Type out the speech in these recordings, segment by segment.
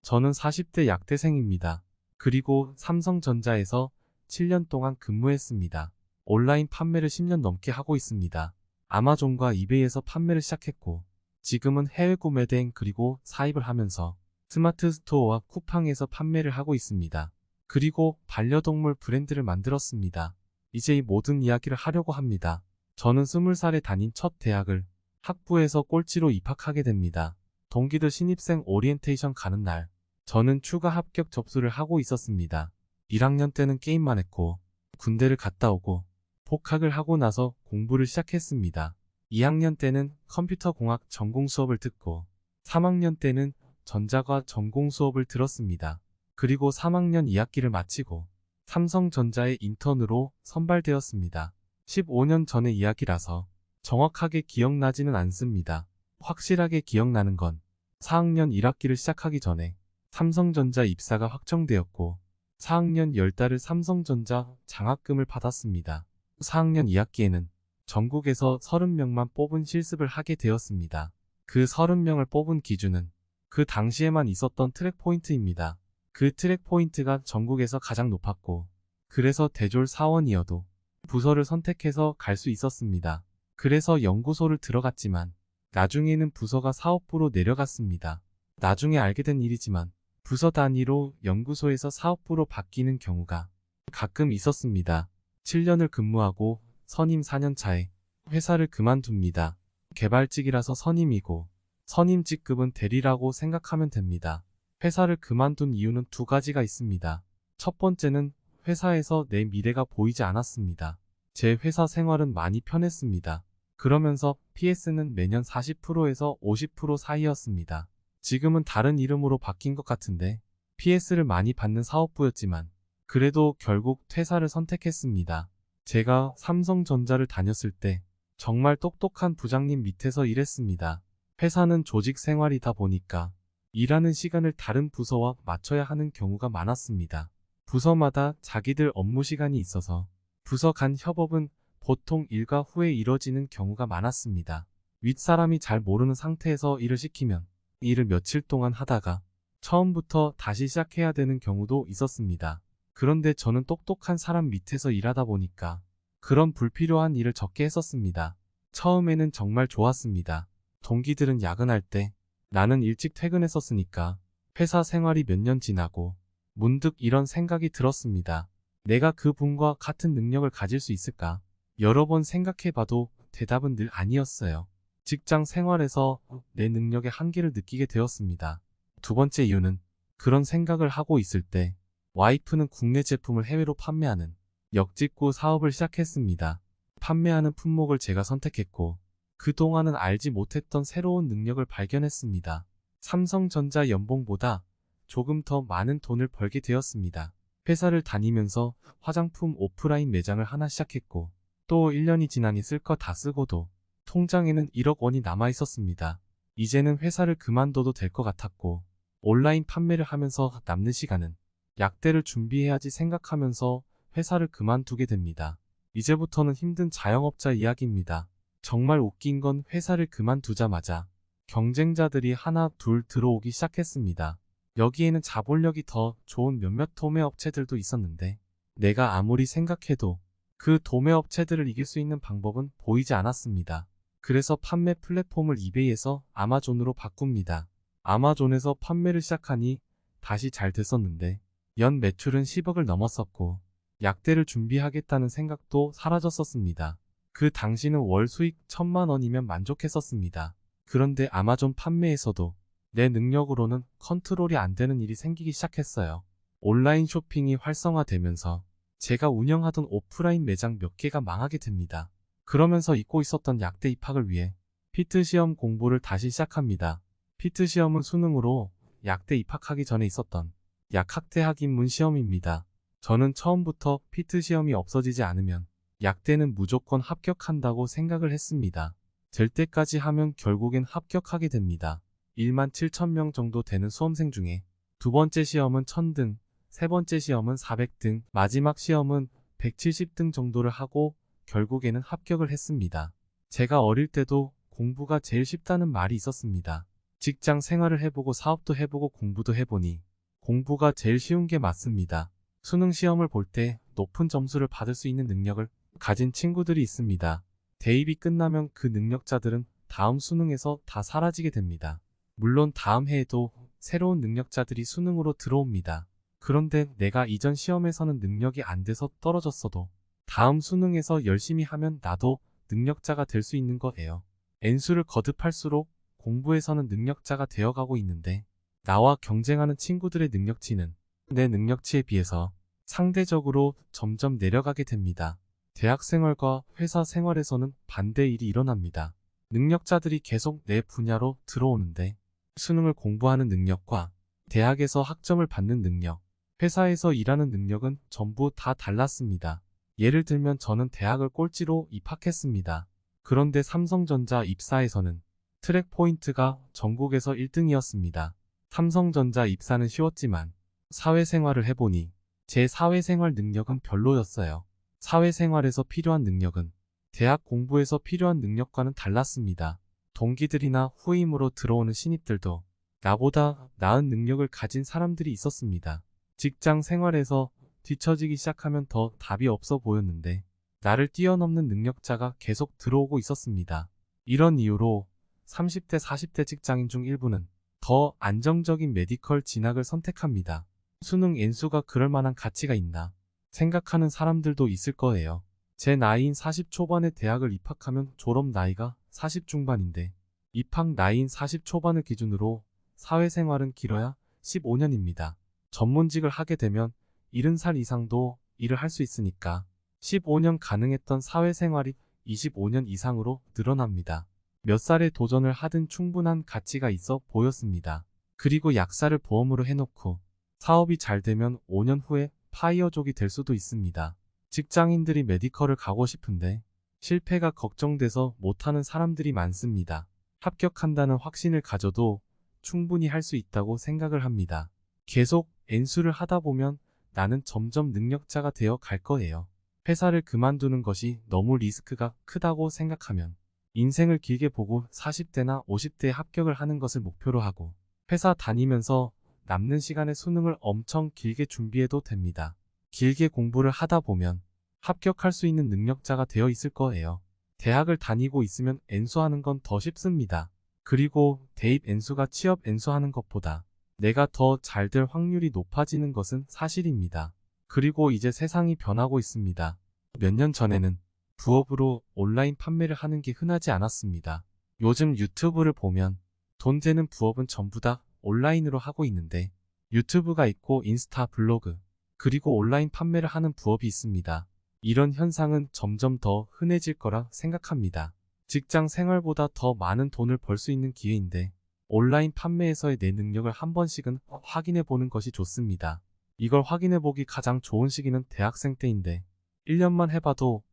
저는 40대 약대생입니다. 그리고 삼성전자에서 7년 동안 근무했습니다. 온라인 판매를 10년 넘게 하고 있습니다. 아마존과 이베이에서 판매를 시작했고 지금은 해외 구매 대행 그리고 사입을 하면서 스마트 스토어와 쿠팡에서 판매를 하고 있습니다. 그리고 반려동물 브랜드를 만들었습니다. 이제 이 모든 이야기를 하려고 합니다. 저는 20살에 다닌 첫 대학을 학부에서 꼴찌로 입학하게 됩니다. 동기들 신입생 오리엔테이션 가는 날, 저는 추가 합격 접수를 하고 있었습니다. 1학년 때는 게임만 했고 군대를 갔다 오고 복학을 하고 나서 공부를 시작했습니다. 2학년 때는 컴퓨터공학 전공 수업을 듣고 3학년 때는 전자과 전공 수업을 들었습니다. 그리고 3학년 2학기를 마치고 삼성전자의 인턴으로 선발되었습니다. 15년 전의 이야기라서 정확하게 기억나지는 않습니다. 확실하게 기억나는 건 4학년 1학기를 시작하기 전에 삼성전자 입사가 확정되었고 4학년 10달을 삼성전자 장학금을 받았습니다. 4학년 2학기에는 전국에서 30명만 뽑은 실습을 하게 되었습니다. 그 30명을 뽑은 기준은 그 당시에만 있었던 트랙 포인트입니다. 그 트랙 포인트가 전국에서 가장 높았고 그래서 대졸 사원이어도 부서를 선택해서 갈 수 있었습니다. 그래서 연구소를 들어갔지만 나중에는 부서가 사업부로 내려갔습니다. 나중에 알게 된 일이지만 부서 단위로 연구소에서 사업부로 바뀌는 경우가 가끔 있었습니다. 7년을 근무하고 선임 4년 차에 회사를 그만둡니다. 개발직이라서 선임이고 선임 직급은 대리라고 생각하면 됩니다. 회사를 그만둔 이유는 두 가지가 있습니다. 첫 번째는 회사에서 내 미래가 보이지 않았습니다. 제 회사 생활은 많이 편했습니다. 그러면서 PS는 매년 40%에서 50% 사이였습니다. 지금은 다른 이름으로 바뀐 것 같은데 PS를 많이 받는 사업부였지만 그래도 결국 퇴사를 선택했습니다. 제가 삼성전자를 다녔을 때 정말 똑똑한 부장님 밑에서 일했습니다. 회사는 조직 생활이다 보니까 일하는 시간을 다른 부서와 맞춰야 하는 경우가 많았습니다. 부서마다 자기들 업무 시간이 있어서 부서 간 협업은 보통 일과 후에 이뤄지는 경우가 많았습니다. 윗사람이 잘 모르는 상태에서 일을 시키면 일을 며칠 동안 하다가 처음부터 다시 시작해야 되는 경우도 있었습니다. 그런데 저는 똑똑한 사람 밑에서 일하다 보니까 그런 불필요한 일을 적게 했었습니다. 처음에는 정말 좋았습니다. 동기들은 야근할 때 나는 일찍 퇴근했었으니까 회사 생활이 몇 년 지나고 문득 이런 생각이 들었습니다. 내가 그분과 같은 능력을 가질 수 있을까? 여러 번 생각해봐도 대답은 늘 아니었어요. 직장 생활에서 내 능력의 한계를 느끼게 되었습니다. 두 번째 이유는 그런 생각을 하고 있을 때 와이프는 국내 제품을 해외로 판매하는 역직구 사업을 시작했습니다. 판매하는 품목을 제가 선택했고 그동안은 알지 못했던 새로운 능력을 발견했습니다. 삼성전자 연봉보다 조금 더 많은 돈을 벌게 되었습니다. 회사를 다니면서 화장품 오프라인 매장을 하나 시작했고 또 1년이 지나니 쓸 거 다 쓰고도 통장에는 1억 원이 남아 있었습니다. 이제는 회사를 그만둬도 될 것 같았고 온라인 판매를 하면서 남는 시간은 약대를 준비해야지 생각하면서 회사를 그만두게 됩니다. 이제부터는 힘든 자영업자 이야기입니다. 정말 웃긴 건 회사를 그만두자마자 경쟁자들이 하나 둘 들어오기 시작했습니다. 여기에는 자본력이 더 좋은 몇몇 도매업체들도 있었는데 내가 아무리 생각해도 그 도매업체들을 이길 수 있는 방법은 보이지 않았습니다. 그래서 판매 플랫폼을 이베이에서 아마존으로 바꿉니다. 아마존에서 판매를 시작하니 다시 잘 됐었는데 연 매출은 10억을 넘었었고 약대를 준비하겠다는 생각도 사라졌었습니다. 그 당시는 월 수익 1000만 원이면 만족했었습니다. 그런데 아마존 판매에서도 내 능력으로는 컨트롤이 안 되는 일이 생기기 시작했어요. 온라인 쇼핑이 활성화되면서 제가 운영하던 오프라인 매장 몇 개가 망하게 됩니다. 그러면서 잊고 있었던 약대 입학을 위해 피트 시험 공부를 다시 시작합니다. 피트 시험은 수능으로 약대 입학하기 전에 있었던 약학대학 입문 시험입니다. 저는 처음부터 피트 시험이 없어지지 않으면 약대는 무조건 합격한다고 생각을 했습니다. 될 때까지 하면 결국엔 합격하게 됩니다. 17,000명 정도 되는 수험생 중에 두 번째 시험은 1000등, 세 번째 시험은 400등, 마지막 시험은 170등 정도를 하고 결국에는 합격을 했습니다. 제가 어릴 때도 공부가 제일 쉽다는 말이 있었습니다. 직장 생활을 해보고 사업도 해보고 공부도 해보니 공부가 제일 쉬운 게 맞습니다. 수능 시험을 볼 때 높은 점수를 받을 수 있는 능력을 가진 친구들이 있습니다. 대입이 끝나면 그 능력자들은 다음 수능에서 다 사라지게 됩니다. 물론 다음 해에도 새로운 능력자들이 수능으로 들어옵니다. 그런데 내가 이전 시험에서는 능력이 안 돼서 떨어졌어도 다음 수능에서 열심히 하면 나도 능력자가 될 수 있는 거예요. N수를 거듭할수록 공부에서는 능력자가 되어가고 있는데 나와 경쟁하는 친구들의 능력치는 내 능력치에 비해서 상대적으로 점점 내려가게 됩니다. 대학 생활과 회사 생활에서는 반대 일이 일어납니다. 능력자들이 계속 내 분야로 들어오는데 수능을 공부하는 능력과 대학에서 학점을 받는 능력, 회사에서 일하는 능력은 전부 다 달랐습니다. 예를 들면 저는 대학을 꼴찌로 입학했습니다. 그런데 삼성전자 입사에서는 트랙 포인트가 전국에서 1등이었습니다. 삼성전자 입사는 쉬웠지만 사회생활을 해보니 제 사회생활 능력은 별로였어요. 사회생활에서 필요한 능력은 대학 공부에서 필요한 능력과는 달랐습니다. 동기들이나 후임으로 들어오는 신입들도 나보다 나은 능력을 가진 사람들이 있었습니다. 직장 생활에서 뒤처지기 시작하면 더 답이 없어 보였는데 나를 뛰어넘는 능력자가 계속 들어오고 있었습니다. 이런 이유로 30대, 40대 직장인 중 일부는 더 안정적인 메디컬 진학을 선택합니다. 수능 N수가 그럴 만한 가치가 있나 생각하는 사람들도 있을 거예요. 제 나이인 40 초반에 대학을 입학하면 졸업 나이가 40 중반인데 입학 나이인 40 초반을 기준으로 사회생활은 길어야 15년입니다. 전문직을 하게 되면 70살 이상도 일을 할 수 있으니까 15년 가능했던 사회생활이 25년 이상으로 늘어납니다. 몇 살에 도전을 하든 충분한 가치가 있어 보였습니다. 그리고 약사를 보험으로 해놓고 사업이 잘 되면 5년 후에 파이어족이 될 수도 있습니다. 직장인들이 메디컬을 가고 싶은데 실패가 걱정돼서 못하는 사람들이 많습니다. 합격한다는 확신을 가져도 충분히 할 수 있다고 생각을 합니다. 계속 N수를 하다 보면 나는 점점 능력자가 되어 갈 거예요. 회사를 그만두는 것이 너무 리스크가 크다고 생각하면 인생을 길게 보고 40대나 50대에 합격을 하는 것을 목표로 하고 회사 다니면서 남는 시간에 수능을 엄청 길게 준비해도 됩니다. 길게 공부를 하다 보면 합격할 수 있는 능력자가 되어 있을 거예요. 대학을 다니고 있으면 N수하는 건 더 쉽습니다. 그리고 대입 N수가 취업 N수하는 것보다 내가 더 잘 될 확률이 높아지는 것은 사실입니다. 그리고 이제 세상이 변하고 있습니다. 몇 년 전에는 부업으로 온라인 판매를 하는 게 흔하지 않았습니다. 요즘 유튜브를 보면 돈 되는 부업은 전부 다 온라인으로 하고 있는데 유튜브가 있고 인스타, 블로그, 그리고 온라인 판매를 하는 부업이 있습니다. 이런 현상은 점점 더 흔해질 거라 생각합니다. 직장 생활보다 더 많은 돈을 벌 수 있는 기회인데 온라인 판매에서의 내 능력을 한 번씩은 확인해 보는 것이 좋습니다. 이걸 확인해 보기 가장 좋은 시기는 대학생 때인데 1년만 해봐도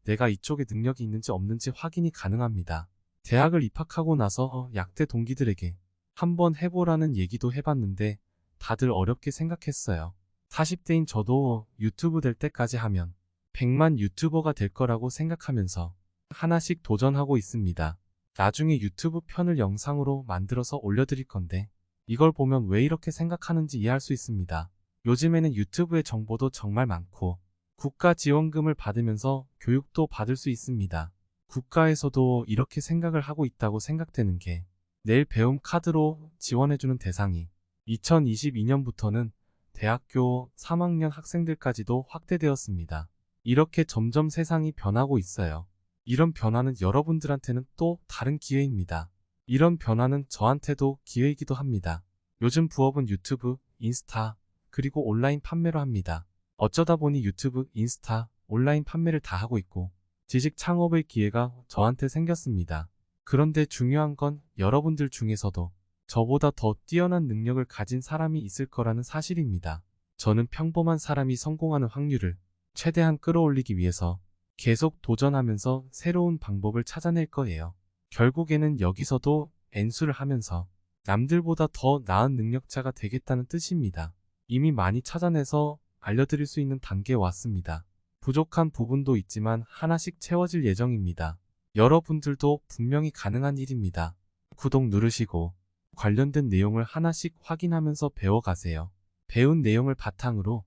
내가 이쪽에 능력이 있는지 없는지 확인이 가능합니다. 대학을 입학하고 나서 약대 동기들에게 한번 해보라는 얘기도 해봤는데 다들 어렵게 생각했어요. 40대인 저도 유튜브 될 때까지 하면 100만 유튜버가 될 거라고 생각하면서 하나씩 도전하고 있습니다. 나중에 유튜브 편을 영상으로 만들어서 올려드릴 건데 이걸 보면 왜 이렇게 생각하는지 이해할 수 있습니다. 요즘에는 유튜브의 정보도 정말 많고 국가 지원금을 받으면서 교육도 받을 수 있습니다. 국가에서도 이렇게 생각을 하고 있다고 생각되는 게 내일 배움 카드로 지원해주는 대상이 2022년부터는 대학교 3학년 학생들까지도 확대되었습니다. 이렇게 점점 세상이 변하고 있어요. 이런 변화는 여러분들한테는 또 다른 기회입니다. 이런 변화는 저한테도 기회이기도 합니다. 요즘 부업은 유튜브, 인스타, 그리고 온라인 판매로 합니다. 어쩌다 보니 유튜브, 인스타, 온라인 판매를 다 하고 있고 지식 창업의 기회가 저한테 생겼습니다. 그런데 중요한 건 여러분들 중에서도 저보다 더 뛰어난 능력을 가진 사람이 있을 거라는 사실입니다. 저는 평범한 사람이 성공하는 확률을 최대한 끌어올리기 위해서 계속 도전하면서 새로운 방법을 찾아낼 거예요. 결국에는 여기서도 N수를 하면서 남들보다 더 나은 능력자가 되겠다는 뜻입니다. 이미 많이 찾아내서 알려드릴 수 있는 단계에 왔습니다. 부족한 부분도 있지만 하나씩 채워질 예정입니다. 여러분들도 분명히 가능한 일입니다. 구독 누르시고 관련된 내용을 하나씩 확인하면서 배워가세요. 배운 내용을 바탕으로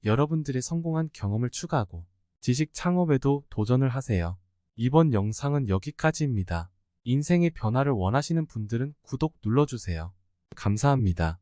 여러분들의 성공한 경험을 추가하고 지식 창업에도 도전을 하세요. 이번 영상은 여기까지입니다. 인생의 변화를 원하시는 분들은 구독 눌러주세요. 감사합니다.